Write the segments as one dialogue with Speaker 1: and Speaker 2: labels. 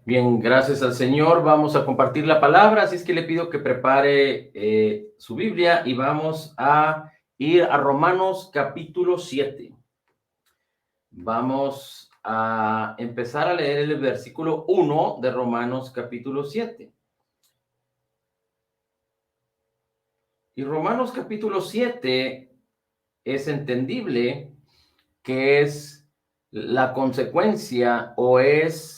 Speaker 1: Bien, gracias al Señor. Vamos a compartir la palabra, así es que le pido que prepare su Biblia y vamos a ir a Romanos capítulo 7. Vamos a empezar a leer el versículo 1 de Romanos capítulo 7. Y Romanos capítulo 7 es entendible que es la consecuencia o es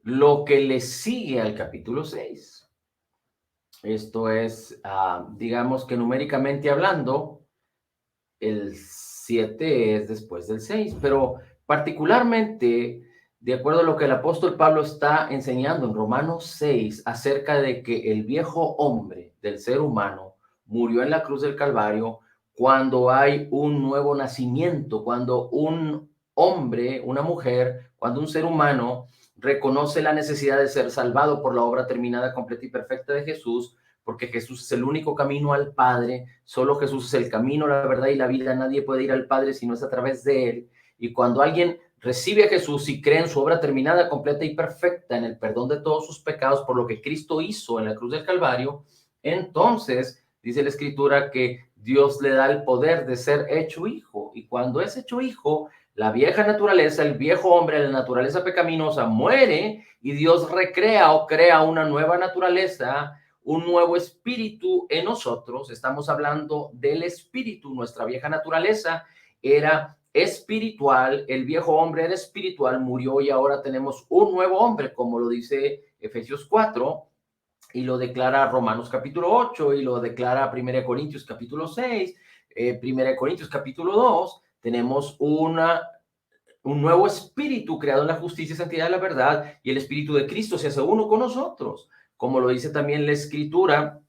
Speaker 1: lo que le sigue al capítulo 6. Esto es, digamos que numéricamente hablando, el 7 es después del 6, pero particularmente, de acuerdo a lo que el apóstol Pablo está enseñando en Romanos 6, acerca de que el viejo hombre del ser humano murió en la cruz del Calvario cuando hay un nuevo nacimiento, cuando un hombre, una mujer, cuando un ser humano reconoce la necesidad de ser salvado por la obra terminada, completa y perfecta de Jesús, porque Jesús es el único camino al Padre, solo Jesús es el camino, la verdad y la vida, nadie puede ir al Padre si no es a través de Él. Y cuando alguien recibe a Jesús y cree en su obra terminada, completa y perfecta, en el perdón de todos sus pecados por lo que Cristo hizo en la cruz del Calvario, entonces dice la Escritura que Dios le da el poder de ser hecho hijo. Y cuando es hecho hijo, la vieja naturaleza, el viejo hombre, la naturaleza pecaminosa muere y Dios recrea o crea una nueva naturaleza, un nuevo espíritu en nosotros. Estamos hablando del espíritu. Nuestra vieja naturaleza era espiritual, el viejo hombre era espiritual, murió y ahora tenemos un nuevo hombre, como lo dice Efesios 4 y lo declara Romanos capítulo 8 y lo declara 1 Corintios capítulo 6, 1 Corintios capítulo 2. Tenemos un nuevo espíritu creado en la justicia, santidad y la verdad, y el espíritu de Cristo se hace uno con nosotros, como lo dice también la Escritura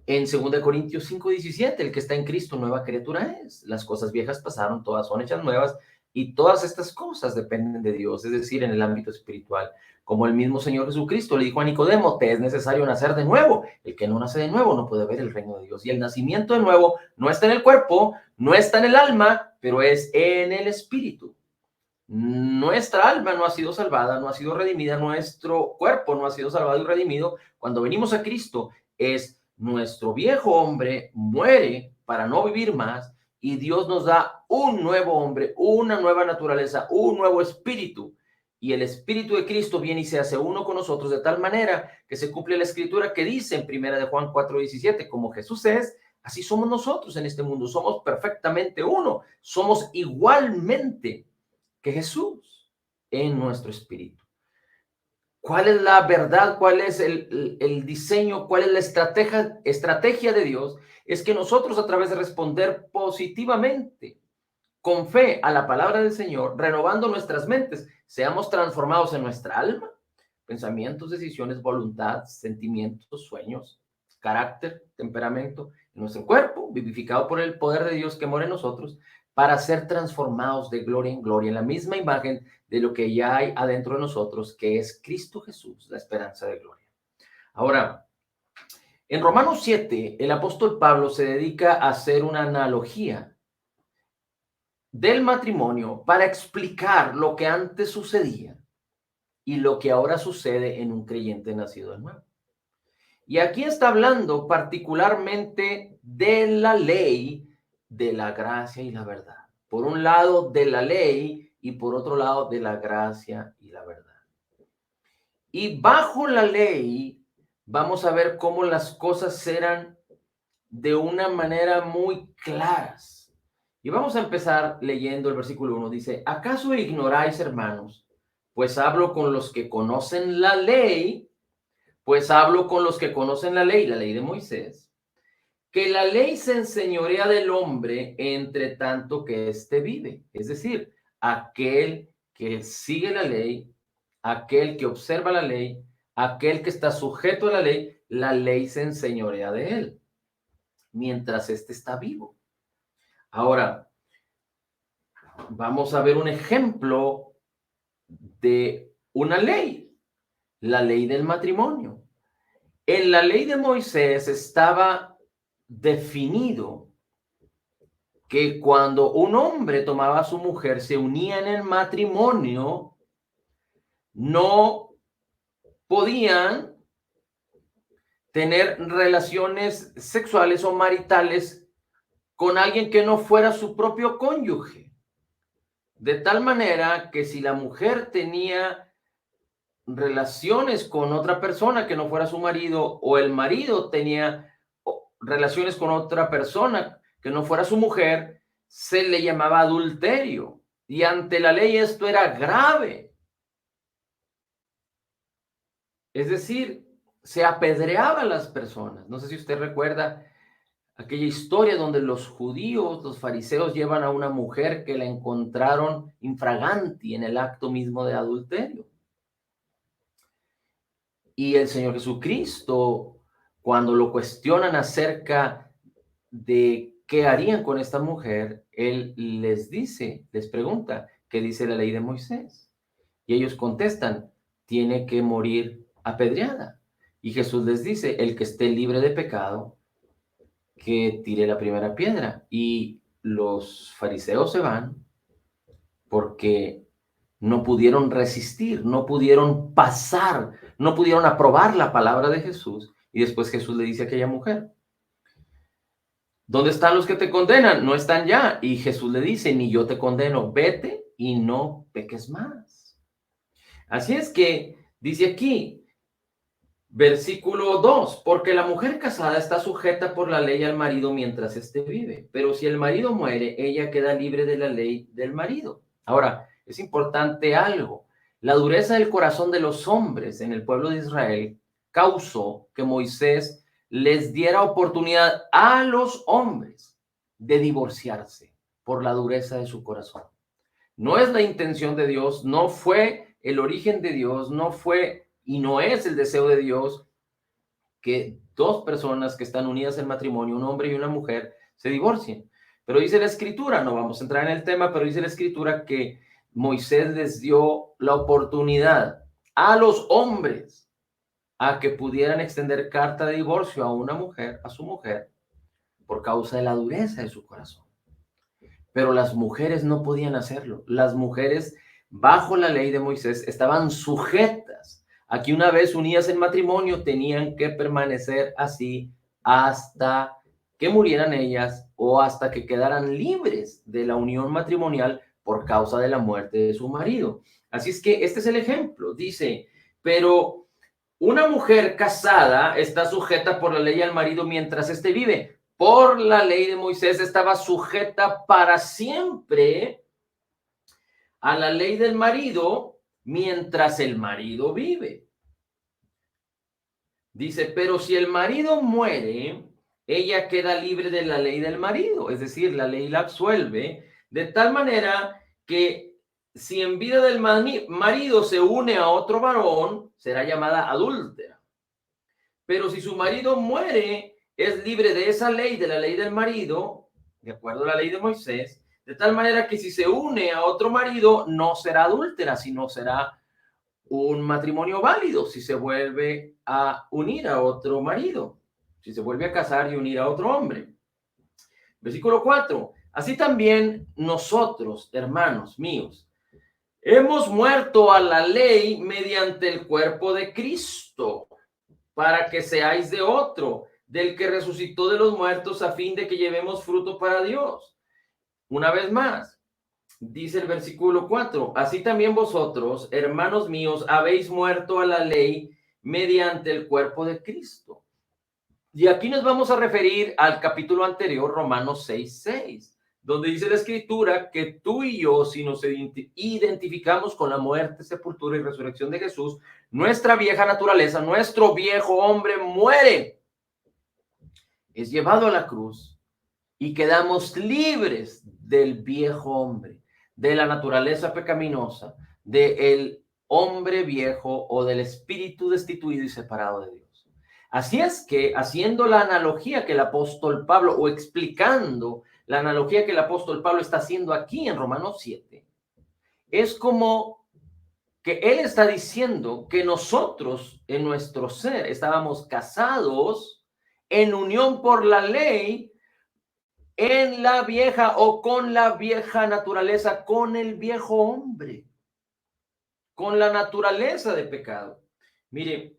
Speaker 1: en 2 Corintios 5:17, el que está en Cristo, nueva criatura es. Las cosas viejas pasaron, todas son hechas nuevas, y todas estas cosas dependen de Dios, es decir, en el ámbito espiritual. Como el mismo Señor Jesucristo le dijo a Nicodemo, te es necesario nacer de nuevo. El que no nace de nuevo no puede ver el reino de Dios. Y el nacimiento de nuevo no está en el cuerpo, no está en el alma, pero es en el espíritu. Nuestra alma no ha sido salvada, no ha sido redimida, nuestro cuerpo no ha sido salvado y redimido. Cuando venimos a Cristo, es nuestro viejo hombre muere para no vivir más y Dios nos da un nuevo hombre, una nueva naturaleza, un nuevo espíritu. Y el espíritu de Cristo viene y se hace uno con nosotros de tal manera que se cumple la escritura que dice en 1 Juan 4:17, como Jesús es, así somos nosotros en este mundo, somos perfectamente uno, somos igualmente que Jesús en nuestro espíritu. ¿Cuál es la verdad? ¿Cuál es el diseño? ¿Cuál es la estrategia de Dios? Es que nosotros, a través de responder positivamente, con fe a la palabra del Señor, renovando nuestras mentes, seamos transformados en nuestra alma, pensamientos, decisiones, voluntad, sentimientos, sueños, carácter, temperamento, en nuestro cuerpo, vivificado por el poder de Dios que mora en nosotros, para ser transformados de gloria en gloria, en la misma imagen de lo que ya hay adentro de nosotros, que es Cristo Jesús, la esperanza de gloria. Ahora, en Romanos 7, el apóstol Pablo se dedica a hacer una analogía del matrimonio para explicar lo que antes sucedía y lo que ahora sucede en un creyente nacido de nuevo. Y aquí está hablando particularmente de la ley, de la gracia y la verdad. Por un lado, de la ley y por otro lado, de la gracia y la verdad. Y bajo la ley, vamos a ver cómo las cosas eran de una manera muy claras. Y vamos a empezar leyendo el versículo 1. Dice, ¿acaso ignoráis, hermanos? Pues hablo con los que conocen la ley, pues hablo con los que conocen la ley de Moisés, que la ley se enseñorea del hombre entre tanto que éste vive. Es decir, aquel que sigue la ley, aquel que observa la ley, aquel que está sujeto a la ley se enseñorea de él, mientras éste está vivo. Ahora, vamos a ver un ejemplo de una ley, la ley del matrimonio. En la ley de Moisés estaba definido que cuando un hombre tomaba a su mujer, se unía en el matrimonio, no podían tener relaciones sexuales o maritales con alguien que no fuera su propio cónyuge. De tal manera que si la mujer tenía relaciones con otra persona que no fuera su marido, o el marido tenía relaciones con otra persona que no fuera su mujer, se le llamaba adulterio. Y ante la ley esto era grave. Es decir, se apedreaba a las personas. No sé si usted recuerda aquella historia donde los judíos, los fariseos, llevan a una mujer que la encontraron infraganti en el acto mismo de adulterio. Y el Señor Jesucristo, cuando lo cuestionan acerca de qué harían con esta mujer, Él les dice, les pregunta, ¿qué dice la ley de Moisés? Y ellos contestan, tiene que morir apedreada. Y Jesús les dice, el que esté libre de pecado, que tire la primera piedra. Y los fariseos se van porque no pudieron resistir, no pudieron pasar, no pudieron aprobar la palabra de Jesús. Y después Jesús le dice a aquella mujer, ¿dónde están los que te condenan? No están ya. Y Jesús le dice, ni yo te condeno, vete y no peques más. Así es que dice aquí, versículo 2, porque la mujer casada está sujeta por la ley al marido mientras éste vive, pero si el marido muere, ella queda libre de la ley del marido. Ahora, es importante algo. La dureza del corazón de los hombres en el pueblo de Israel causó que Moisés les diera oportunidad a los hombres de divorciarse por la dureza de su corazón. No es la intención de Dios, no fue el origen de Dios, no fue y no es el deseo de Dios que dos personas que están unidas en matrimonio, un hombre y una mujer, se divorcien. Pero dice la escritura, no vamos a entrar en el tema, pero dice la escritura que Moisés les dio la oportunidad a los hombres a que pudieran extender carta de divorcio a una mujer, a su mujer, por causa de la dureza de su corazón. Pero las mujeres no podían hacerlo. Las mujeres, bajo la ley de Moisés, estaban sujetas a que una vez unidas en matrimonio tenían que permanecer así hasta que murieran ellas o hasta que quedaran libres de la unión matrimonial por causa de la muerte de su marido. Así es que este es el ejemplo. Dice, pero una mujer casada está sujeta por la ley al marido mientras éste vive. Por la ley de Moisés estaba sujeta para siempre a la ley del marido mientras el marido vive. Dice, pero si el marido muere, ella queda libre de la ley del marido, es decir, la ley la absuelve, de tal manera que si en vida del marido se une a otro varón, será llamada adúltera. Pero si su marido muere, es libre de esa ley, de la ley del marido, de acuerdo a la ley de Moisés, de tal manera que si se une a otro marido, no será adúltera, sino será un matrimonio válido si se vuelve a unir a otro marido, si se vuelve a casar y unir a otro hombre. Versículo 4. Así también nosotros, hermanos míos, hemos muerto a la ley mediante el cuerpo de Cristo, para que seáis de otro, del que resucitó de los muertos, a fin de que llevemos fruto para Dios. Una vez más, dice el versículo 4, así también vosotros, hermanos míos, habéis muerto a la ley mediante el cuerpo de Cristo. Y aquí nos vamos a referir al capítulo anterior, Romanos 6:6, donde dice la escritura que tú y yo, si nos identificamos con la muerte, sepultura y resurrección de Jesús, nuestra vieja naturaleza, nuestro viejo hombre muere, es llevado a la cruz y quedamos libres del viejo hombre, de la naturaleza pecaminosa, del hombre viejo o del espíritu destituido y separado de Dios. Así es que, haciendo la analogía que el apóstol Pablo, o explicando la analogía que el apóstol Pablo está haciendo aquí en Romanos 7, es como que él está diciendo que nosotros en nuestro ser estábamos casados en unión por la ley en la vieja o con la vieja naturaleza, con el viejo hombre, con la naturaleza de pecado. Mire,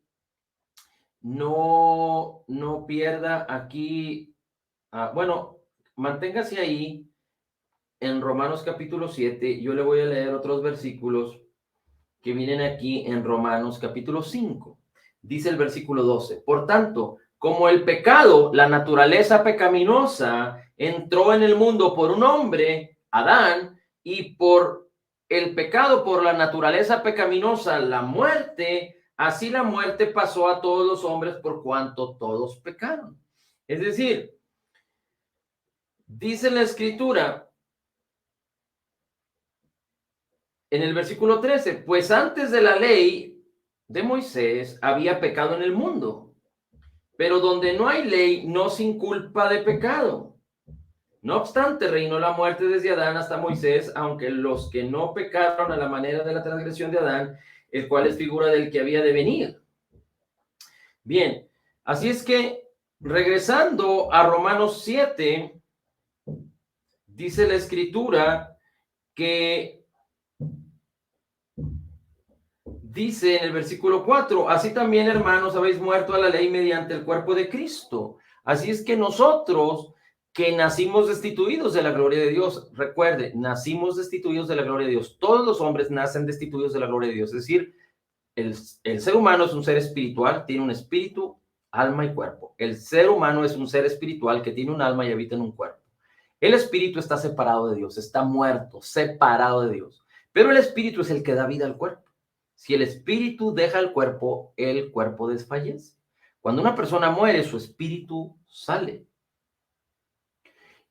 Speaker 1: no pierda aquí, bueno, manténgase ahí en Romanos capítulo 7. Yo le voy a leer otros versículos que vienen aquí en Romanos capítulo 5. Dice el versículo 12: por tanto, como el pecado, la naturaleza pecaminosa, entró en el mundo por un hombre, Adán, y por el pecado, por la naturaleza pecaminosa, la muerte, así la muerte pasó a todos los hombres por cuanto todos pecaron. Es decir, dice la Escritura en el versículo 13, pues antes de la ley de Moisés había pecado en el mundo, pero donde no hay ley no sin culpa de pecado. No obstante, reinó la muerte desde Adán hasta Moisés, aunque los que no pecaron a la manera de la transgresión de Adán, el cual es figura del que había de venir. Bien, así es que regresando a Romanos 7, dice la Escritura que dice en el versículo 4, así también, hermanos, habéis muerto a la ley mediante el cuerpo de Cristo. Así es que nosotros que nacimos destituidos de la gloria de Dios, recuerde, nacimos destituidos de la gloria de Dios. Todos los hombres nacen destituidos de la gloria de Dios. Es decir, el ser humano es un ser espiritual, tiene un espíritu, alma y cuerpo. El ser humano es un ser espiritual que tiene un alma y habita en un cuerpo. El espíritu está separado de Dios, está muerto, separado de Dios. Pero el espíritu es el que da vida al cuerpo. Si el espíritu deja el cuerpo desfallece. Cuando una persona muere, su espíritu sale.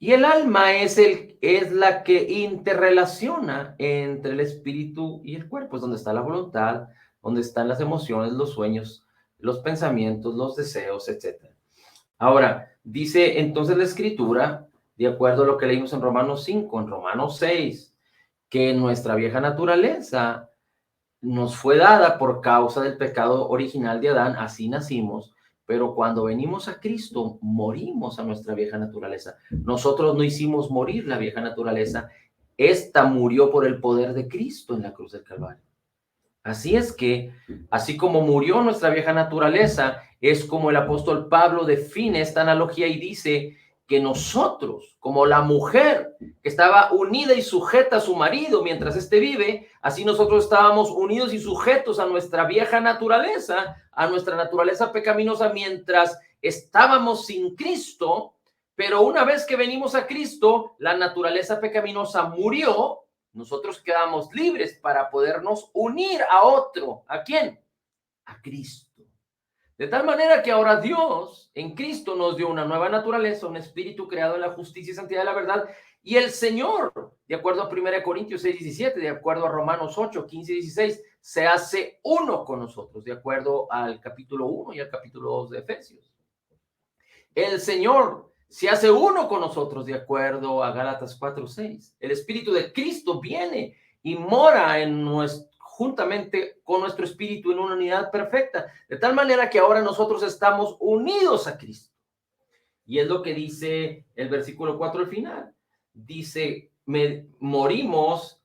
Speaker 1: Y el alma es la que interrelaciona entre el espíritu y el cuerpo. Es donde está la voluntad, donde están las emociones, los sueños, los pensamientos, los deseos, etc. Ahora, dice entonces la Escritura, de acuerdo a lo que leímos en Romanos 5, en Romanos 6, que nuestra vieja naturaleza nos fue dada por causa del pecado original de Adán, así nacimos, pero cuando venimos a Cristo, morimos a nuestra vieja naturaleza. Nosotros no hicimos morir la vieja naturaleza, esta murió por el poder de Cristo en la cruz del Calvario. Así es que, así como murió nuestra vieja naturaleza, es como el apóstol Pablo define esta analogía y dice que nosotros, como la mujer que estaba unida y sujeta a su marido mientras éste vive, así nosotros estábamos unidos y sujetos a nuestra vieja naturaleza, a nuestra naturaleza pecaminosa mientras estábamos sin Cristo, pero una vez que venimos a Cristo, la naturaleza pecaminosa murió. Nosotros quedamos libres para podernos unir a otro. ¿A quién? A Cristo. De tal manera que ahora Dios en Cristo nos dio una nueva naturaleza, un espíritu creado en la justicia y santidad de la verdad. Y el Señor, de acuerdo a 1 Corintios 6, 17, de acuerdo a Romanos 8, 15 y 16, se hace uno con nosotros, de acuerdo al capítulo 1 y al capítulo 2 de Efesios. El Señor se hace uno con nosotros, de acuerdo a Gálatas 4:6. El Espíritu de Cristo viene y mora juntamente con nuestro espíritu en una unidad perfecta, de tal manera que ahora nosotros estamos unidos a Cristo. Y es lo que dice el versículo 4 al final. Dice, morimos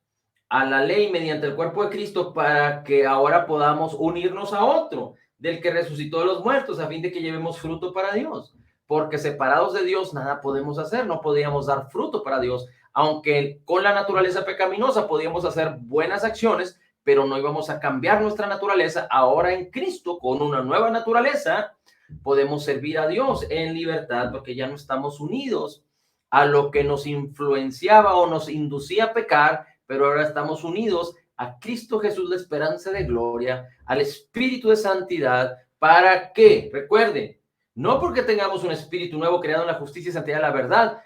Speaker 1: a la ley mediante el cuerpo de Cristo para que ahora podamos unirnos a otro, del que resucitó de los muertos, a fin de que llevemos fruto para Dios. Porque separados de Dios nada podemos hacer, no podíamos dar fruto para Dios, aunque con la naturaleza pecaminosa podíamos hacer buenas acciones, pero no íbamos a cambiar nuestra naturaleza. Ahora en Cristo, con una nueva naturaleza, podemos servir a Dios en libertad, porque ya no estamos unidos a lo que nos influenciaba o nos inducía a pecar, pero ahora estamos unidos a Cristo Jesús, la esperanza de gloria, al Espíritu de santidad. ¿Para qué? Recuerden, no porque tengamos un espíritu nuevo creado en la justicia y santidad de la verdad,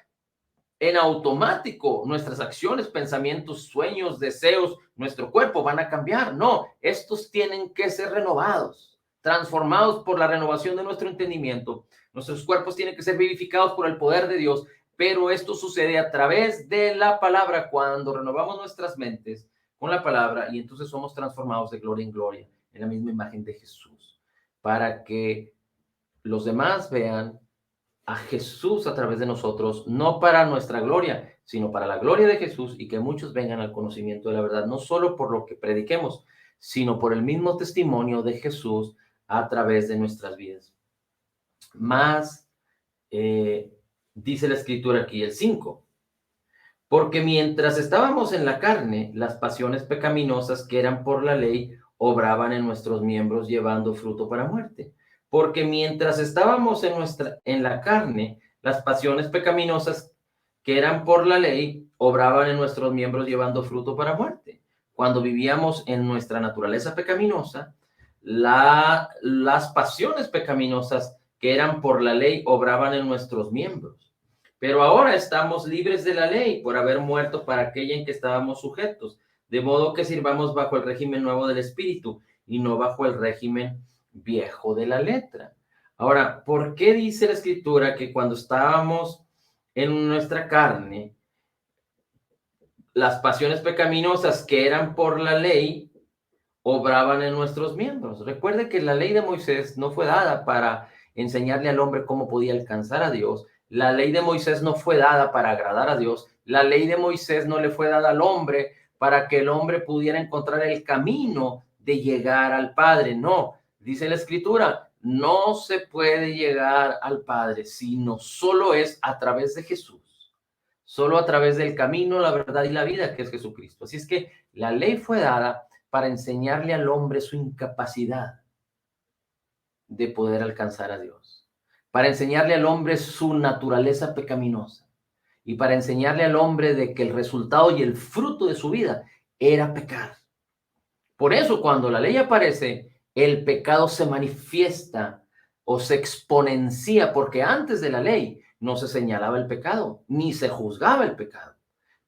Speaker 1: en automático nuestras acciones, pensamientos, sueños, deseos, nuestro cuerpo van a cambiar. No, estos tienen que ser renovados, transformados por la renovación de nuestro entendimiento. Nuestros cuerpos tienen que ser vivificados por el poder de Dios, pero esto sucede a través de la palabra, cuando renovamos nuestras mentes con la palabra, y entonces somos transformados de gloria en gloria en la misma imagen de Jesús, para que los demás vean a Jesús a través de nosotros, no para nuestra gloria, sino para la gloria de Jesús, y que muchos vengan al conocimiento de la verdad, no solo por lo que prediquemos, sino por el mismo testimonio de Jesús a través de nuestras vidas. Más, dice la escritura aquí, el 5. Porque mientras estábamos en la carne, las pasiones pecaminosas que eran por la ley obraban en nuestros miembros llevando fruto para muerte. Porque mientras estábamos en la carne, las pasiones pecaminosas que eran por la ley obraban en nuestros miembros llevando fruto para muerte. Cuando vivíamos en nuestra naturaleza pecaminosa, las pasiones pecaminosas que eran por la ley obraban en nuestros miembros. Pero ahora estamos libres de la ley por haber muerto para aquella en que estábamos sujetos, de modo que sirvamos bajo el régimen nuevo del Espíritu y no bajo el régimen viejo de la letra. Ahora, ¿por qué dice la Escritura que cuando estábamos en nuestra carne, las pasiones pecaminosas que eran por la ley obraban en nuestros miembros? Recuerde que la ley de Moisés no fue dada para enseñarle al hombre cómo podía alcanzar a Dios. La ley de Moisés no fue dada para agradar a Dios. La ley de Moisés no le fue dada al hombre para que el hombre pudiera encontrar el camino de llegar al Padre. No, dice la Escritura, no se puede llegar al Padre, sino solo es a través de Jesús. Solo a través del camino, la verdad y la vida, que es Jesucristo. Así es que la ley fue dada para enseñarle al hombre su incapacidad de poder alcanzar a Dios, para enseñarle al hombre su naturaleza pecaminosa y para enseñarle al hombre de que el resultado y el fruto de su vida era pecar. Por eso cuando la ley aparece, el pecado se manifiesta o se exponencia, porque antes de la ley no se señalaba el pecado, ni se juzgaba el pecado.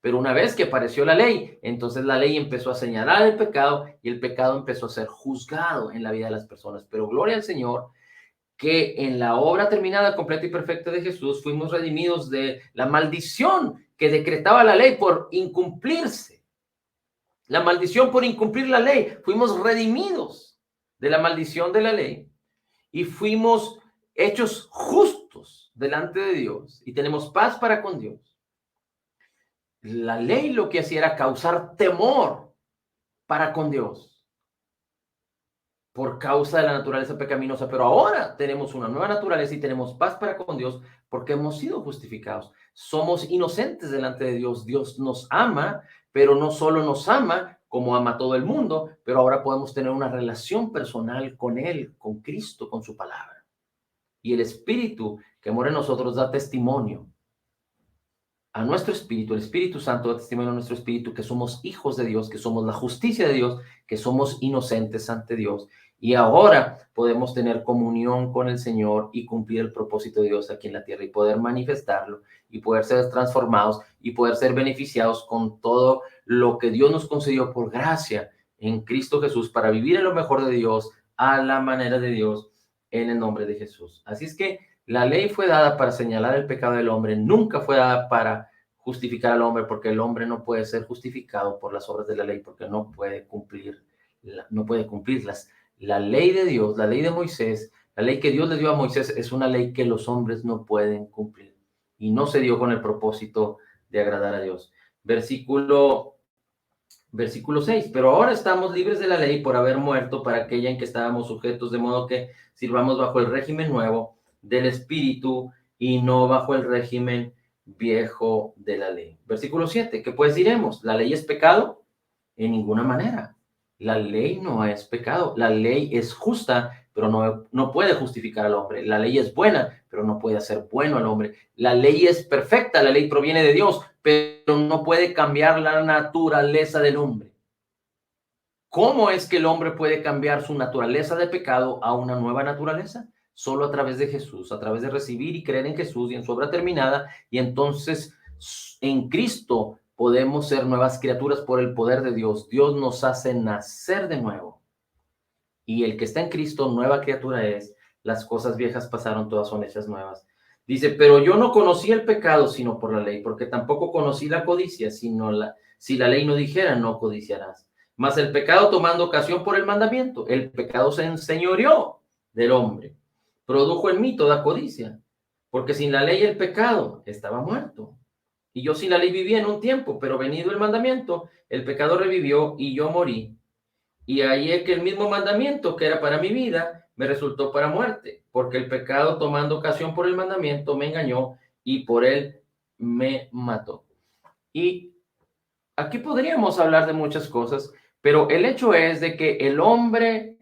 Speaker 1: Pero una vez que apareció la ley, entonces la ley empezó a señalar el pecado y el pecado empezó a ser juzgado en la vida de las personas. Pero gloria al Señor que en la obra terminada, completa y perfecta de Jesús fuimos redimidos de la maldición que decretaba la ley por incumplirse. La maldición por incumplir la ley. Fuimos redimidos de la maldición de la ley y fuimos hechos justos delante de Dios y tenemos paz para con Dios. La ley lo que hacía era causar temor para con Dios por causa de la naturaleza pecaminosa, pero ahora tenemos una nueva naturaleza y tenemos paz para con Dios porque hemos sido justificados. Somos inocentes delante de Dios. Dios nos ama, pero no solo nos ama como ama todo el mundo, pero ahora podemos tener una relación personal con Él, con Cristo, con su palabra. Y el Espíritu que mora en nosotros da testimonio a nuestro espíritu, el Espíritu Santo da testimonio a nuestro espíritu que somos hijos de Dios, que somos la justicia de Dios, que somos inocentes ante Dios. Y ahora podemos tener comunión con el Señor y cumplir el propósito de Dios aquí en la tierra y poder manifestarlo y poder ser transformados y poder ser beneficiados con todo lo que Dios nos concedió por gracia en Cristo Jesús para vivir en lo mejor de Dios, a la manera de Dios, en el nombre de Jesús. Así es que la ley fue dada para señalar el pecado del hombre, nunca fue dada para justificar al hombre, porque el hombre no puede ser justificado por las obras de la ley, porque no puede cumplirlas. La ley de Dios, la ley de Moisés, la ley que Dios le dio a Moisés es una ley que los hombres no pueden cumplir y no se dio con el propósito de agradar a Dios. Versículo 6, pero ahora estamos libres de la ley por haber muerto para aquella en que estábamos sujetos, de modo que sirvamos bajo el régimen nuevo del Espíritu y no bajo el régimen viejo de la ley. Versículo 7, ¿qué pues diremos? ¿La ley es pecado? En ninguna manera. La ley no es pecado. La ley es justa, pero no puede justificar al hombre. La ley es buena, pero no puede hacer bueno al hombre. La ley es perfecta, la ley proviene de Dios, pero no puede cambiar la naturaleza del hombre. ¿Cómo es que el hombre puede cambiar su naturaleza de pecado a una nueva naturaleza? Solo a través de Jesús, a través de recibir y creer en Jesús y en su obra terminada, y entonces en Cristo podemos ser nuevas criaturas por el poder de Dios. Dios nos hace nacer de nuevo. Y el que está en Cristo, nueva criatura es. Las cosas viejas pasaron, todas son hechas nuevas. Dice, pero yo no conocí el pecado sino por la ley, porque tampoco conocí la codicia, si la ley no dijera, no codiciarás. Mas el pecado, tomando ocasión por el mandamiento, el pecado se enseñoreó del hombre, produjo en mí toda codicia, porque sin la ley el pecado estaba muerto. Y yo sin la ley vivía en un tiempo, pero venido el mandamiento, el pecado revivió y yo morí. Y ahí es que el mismo mandamiento que era para mi vida me resultó para muerte, porque el pecado tomando ocasión por el mandamiento me engañó y por él me mató. Y aquí podríamos hablar de muchas cosas, pero el hecho es de que el hombre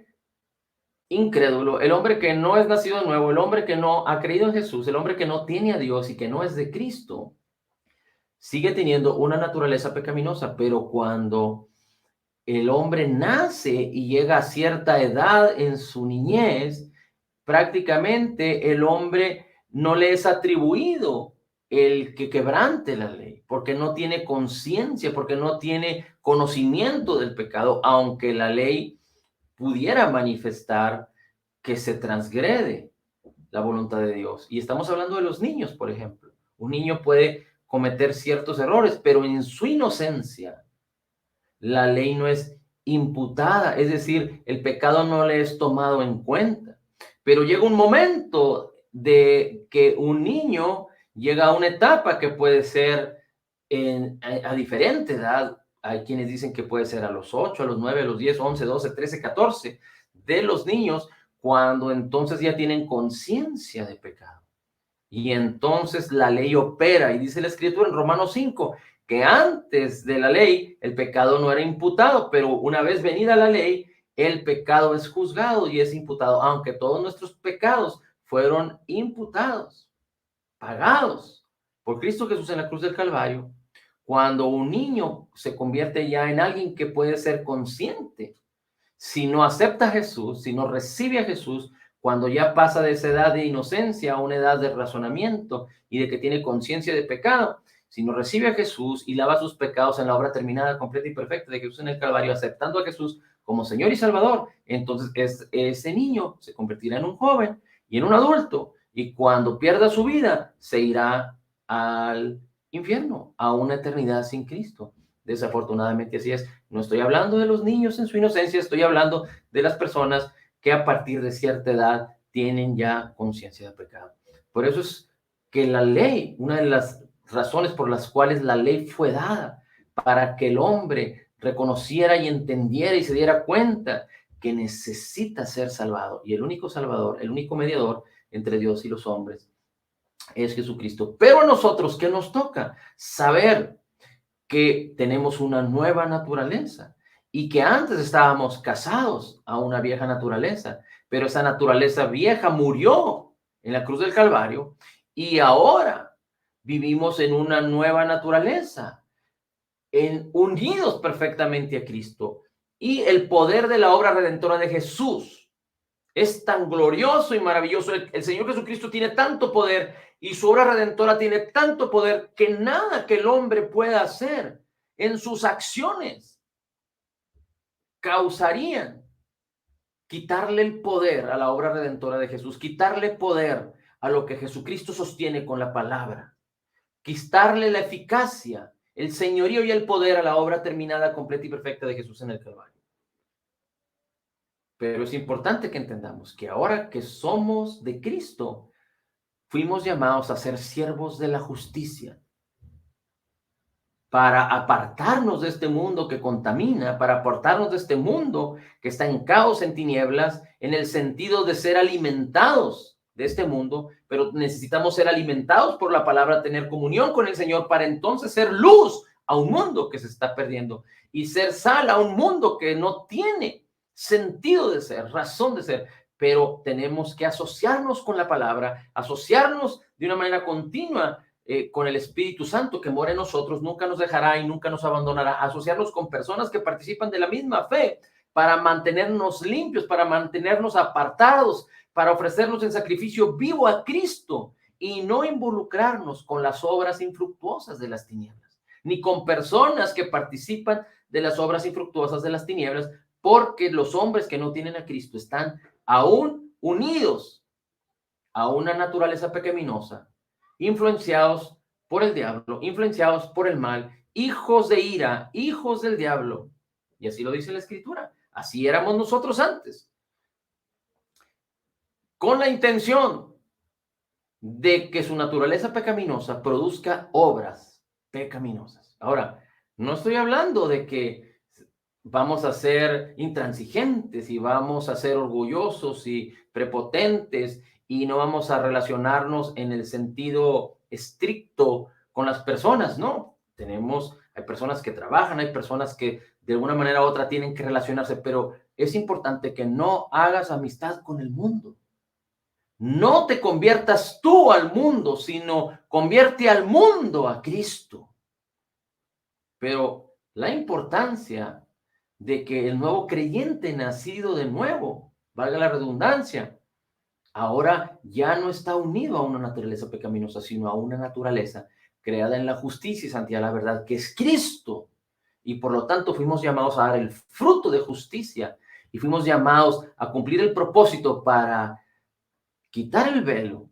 Speaker 1: incrédulo, el hombre que no es nacido de nuevo, el hombre que no ha creído en Jesús, el hombre que no tiene a Dios y que no es de Cristo, sigue teniendo una naturaleza pecaminosa, pero cuando el hombre nace y llega a cierta edad en su niñez, prácticamente el hombre no le es atribuido el que quebrante la ley, porque no tiene conciencia, porque no tiene conocimiento del pecado, aunque la ley pudiera manifestar que se transgrede la voluntad de Dios. Y estamos hablando de los niños, por ejemplo. Un niño puede cometer ciertos errores, pero en su inocencia la ley no es imputada, es decir, el pecado no le es tomado en cuenta. Pero llega un momento de que un niño llega a una etapa que puede ser a diferente edad. Hay quienes dicen que puede ser a los 8, a los 9, a los 10, 11, 12, 13, 14 de los niños, cuando entonces ya tienen conciencia de pecado. Y entonces la ley opera, y dice la escritura en Romanos 5, que antes de la ley el pecado no era imputado, pero una vez venida la ley, el pecado es juzgado y es imputado, aunque todos nuestros pecados fueron imputados, pagados por Cristo Jesús en la cruz del Calvario. Cuando un niño se convierte ya en alguien que puede ser consciente, si no acepta a Jesús, si no recibe a Jesús, cuando ya pasa de esa edad de inocencia a una edad de razonamiento y de que tiene conciencia de pecado, si no recibe a Jesús y lava sus pecados en la obra terminada, completa y perfecta de Jesús en el Calvario, aceptando a Jesús como Señor y Salvador, entonces ese niño se convertirá en un joven y en un adulto, y cuando pierda su vida, se irá al infierno, a una eternidad sin Cristo. Desafortunadamente así es. No estoy hablando de los niños en su inocencia, estoy hablando de las personas que a partir de cierta edad tienen ya conciencia de pecado. Por eso es que la ley, una de las razones por las cuales la ley fue dada, para que el hombre reconociera y entendiera y se diera cuenta que necesita ser salvado. Y el único salvador, el único mediador entre Dios y los hombres es Jesucristo. Pero a nosotros, ¿qué nos toca? Saber que tenemos una nueva naturaleza y que antes estábamos casados a una vieja naturaleza, pero esa naturaleza vieja murió en la cruz del Calvario y ahora vivimos en una nueva naturaleza, unidos perfectamente a Cristo. Y el poder de la obra redentora de Jesús es tan glorioso y maravilloso. El Señor Jesucristo tiene tanto poder y su obra redentora tiene tanto poder que nada que el hombre pueda hacer en sus acciones causarían quitarle el poder a la obra redentora de Jesús, quitarle poder a lo que Jesucristo sostiene con la palabra, quitarle la eficacia, el señorío y el poder a la obra terminada, completa y perfecta de Jesús en el Calvario. Pero es importante que entendamos que ahora que somos de Cristo, fuimos llamados a ser siervos de la justicia, para apartarnos de este mundo que contamina, para apartarnos de este mundo que está en caos, en tinieblas, en el sentido de ser alimentados de este mundo, pero necesitamos ser alimentados por la palabra, tener comunión con el Señor para entonces ser luz a un mundo que se está perdiendo y ser sal a un mundo que no tiene sentido de ser, razón de ser, pero tenemos que asociarnos con la palabra, asociarnos de una manera continua con el Espíritu Santo que mora en nosotros, nunca nos dejará y nunca nos abandonará, asociarnos con personas que participan de la misma fe para mantenernos limpios, para mantenernos apartados, para ofrecernos en sacrificio vivo a Cristo y no involucrarnos con las obras infructuosas de las tinieblas, ni con personas que participan de las obras infructuosas de las tinieblas, porque los hombres que no tienen a Cristo están aún unidos a una naturaleza pecaminosa, influenciados por el diablo, influenciados por el mal, hijos de ira, hijos del diablo. Y así lo dice la Escritura. Así éramos nosotros antes, con la intención de que su naturaleza pecaminosa produzca obras pecaminosas. Ahora, no estoy hablando de que vamos a ser intransigentes y vamos a ser orgullosos y prepotentes y no vamos a relacionarnos en el sentido estricto con las personas, no. Hay personas que trabajan, hay personas que de alguna manera u otra tienen que relacionarse, pero es importante que no hagas amistad con el mundo. No te conviertas tú al mundo, sino convierte al mundo a Cristo. Pero la importancia de que el nuevo creyente nacido de nuevo, valga la redundancia, ahora ya no está unido a una naturaleza pecaminosa, sino a una naturaleza creada en la justicia y santidad de la verdad, que es Cristo. Y por lo tanto fuimos llamados a dar el fruto de justicia y fuimos llamados a cumplir el propósito para quitar el velo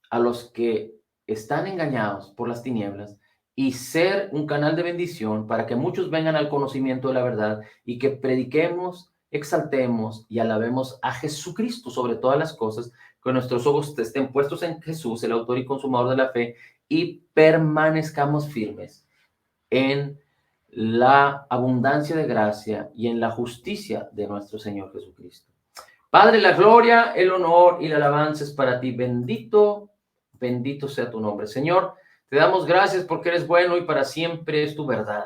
Speaker 1: a los que están engañados por las tinieblas y ser un canal de bendición para que muchos vengan al conocimiento de la verdad y que prediquemos, exaltemos y alabemos a Jesucristo sobre todas las cosas, que nuestros ojos estén puestos en Jesús, el autor y consumador de la fe, y permanezcamos firmes en la abundancia de gracia y en la justicia de nuestro Señor Jesucristo. Padre, la gloria, el honor y la alabanza es para ti. Bendito, bendito sea tu nombre. Señor, te damos gracias porque eres bueno y para siempre es tu verdad,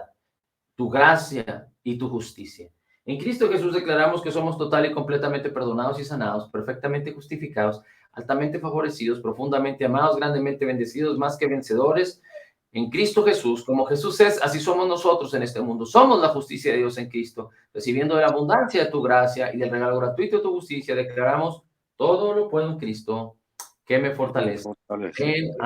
Speaker 1: tu gracia y tu justicia. En Cristo Jesús declaramos que somos total y completamente perdonados y sanados, perfectamente justificados, altamente favorecidos, profundamente amados, grandemente bendecidos, más que vencedores. En Cristo Jesús, como Jesús es, así somos nosotros en este mundo. Somos la justicia de Dios en Cristo, recibiendo de la abundancia de tu gracia y del regalo gratuito de tu justicia, declaramos todo lo puedo en Cristo que me fortalece. En